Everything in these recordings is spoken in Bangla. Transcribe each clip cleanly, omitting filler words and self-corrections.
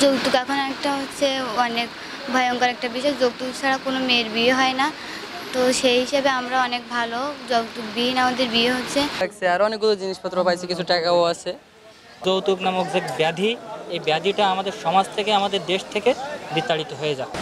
যৌতুক এখন একটা হচ্ছে অনেক ভয়ঙ্কর একটা বিষয়। যৌতুক ছাড়া কোনো মেয়ের বিয়ে হয় না। তো সেই হিসেবে আমরা অনেক ভালো, যৌতুকবিহীন আমাদের বিয়ে হচ্ছে। আর অনেকগুলো জিনিসপত্র পাইছি, কিছু টাকাও আছে। যৌতুক নামক যে ব্যাধি, এই ব্যাধিটা আমাদের সমাজ থেকে, আমাদের দেশ থেকে বিতাড়িত হয়ে যায়।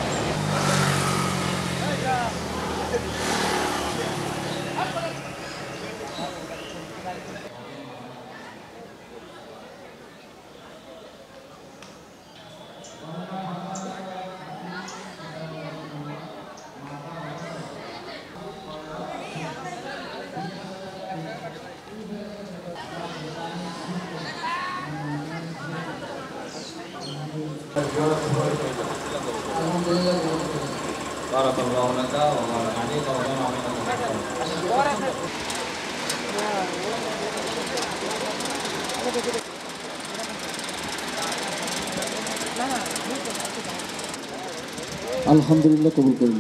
আলহামদুলিল্লাহ, কবুল করুন।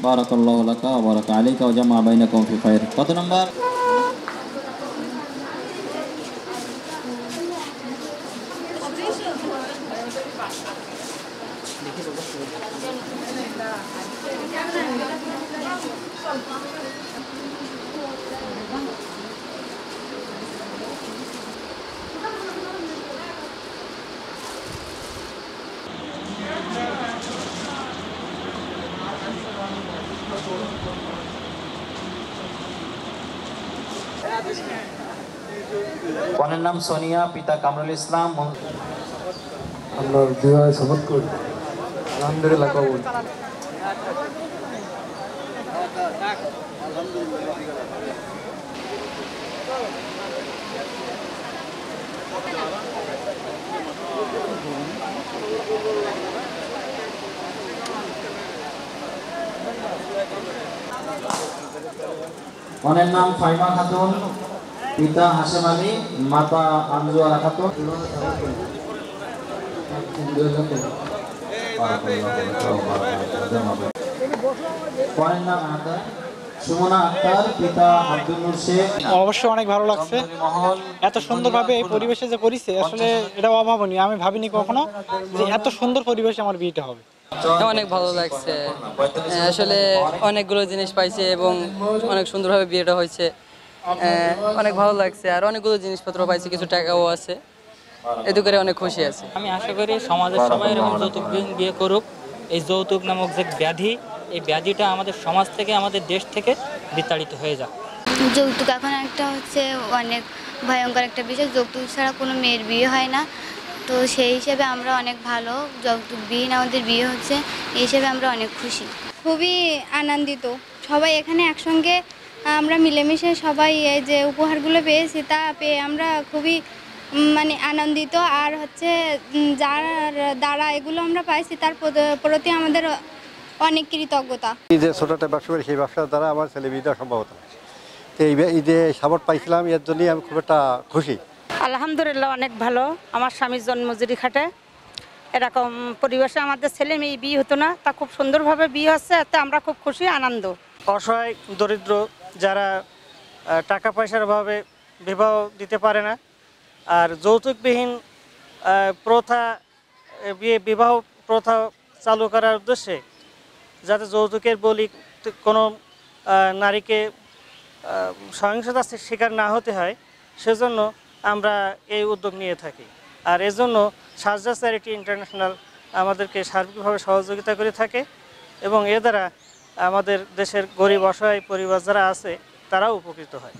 বারাকাল্লাহু লাকা ওয়া বারাকা আলাইকা ওয়া জামা বাইনাকুম ফি খায়র। কত নাম্বার? কনের নাম সোনিয়া, পিতা কামরুল ইসলাম। আমরা বিবাহে শপথ করি। আলহামদুলিল্লাহ, কবুল। কনের নাম ফাইমা খাতুন, পিতা হাশেম আলী, মাতা আনজুয়ারা খাতুন। কনের নাম সুমনা আক্তার, পিতা আব্দুল নূর শেখ। অবশ্যই অনেক ভালো লাগছে। এত সুন্দরভাবে এই পরিবেশে যে করেছে, আসলে এটা অভাবনীয়। আমি ভাবিনি কখনো যে এত সুন্দর পরিবেশে আমার বিয়েটা হবে। অনেক ভালো লাগছে, আসলে অনেকগুলো জিনিস পাইছে এবং অনেক সুন্দরভাবে বিয়েটা হয়েছে। অনেক ভালো লাগছে, আর অনেকগুলো জিনিসপত্র পাইছে, কিছু টাকাও আছে। এতে করে অনেক খুশি আছে। আমি আশা করি সমাজের সবাই এরকম যৌতুকবিহীন বিয়ে করুক। এই যৌতুক নামক যে ব্যাধি, এই ব্যাধিটা আমাদের সমাজ থেকে, আমাদের দেশ থেকে বিতাড়িত হয়ে যায়। যৌতুক এখন একটা হচ্ছে অনেক ভয়ঙ্কর একটা বিষয়। যৌতুক ছাড়া কোনো মেয়ের বিয়ে হয় না। তো সেই হিসেবে আমরা অনেক ভালো, যৌতুকবিহীন আমাদের বিয়ে হচ্ছে। এই হিসেবে আমরা অনেক খুশি, খুবই আনন্দিত। সবাই এখানে একসঙ্গে আমরা মিলেমিশে সবাই এই যে উপহারগুলো পেয়েছি, তা পেয়ে আমরা খুবই আনন্দিত। আর হচ্ছে যার দ্বারা এগুলো আমরা পাইছি, তার প্রতি আমাদের অনেক কৃতজ্ঞতা। এই যে ছোট একটা ব্যবসা করি, সেই ব্যবসার দ্বারা আমার ছেলে বিয়ে দেওয়ার সম্ভবত তো এই যে সাপোর্ট পাইছিলাম, এর জন্যই আমি খুব একটা খুশি। আলহামদুলিল্লাহ, অনেক ভালো। আমার স্বামীর জন্মজুরি খাটে। এরকম পরিবেশে আমাদের ছেলে মেয়ে বিয়ে হতো না, তা খুব সুন্দরভাবে বিয়ে হচ্ছে, এতে আমরা খুব খুশি, আনন্দ। অসহায় দরিদ্র যারা টাকা পয়সার অভাবে বিবাহ দিতে পারে না, আর যৌতুকবিহীন বিবাহ প্রথা চালু করার উদ্দেশ্যে, যাতে যৌতুকের বলি কোনো নারীকে সহিংসতার শিকার না হতে হয়, সেজন্য আমরা এই উদ্যোগ নিয়ে থাকি। আর এজন্য সাজদা চ্যারিটি ইন্টারন্যাশনাল আমাদেরকে সার্বিকভাবে সহযোগিতা করে থাকে এবং এ দ্বারা আমাদের দেশের গরিব অসহায় পরিবার যারা আছে তারাও উপকৃত হয়।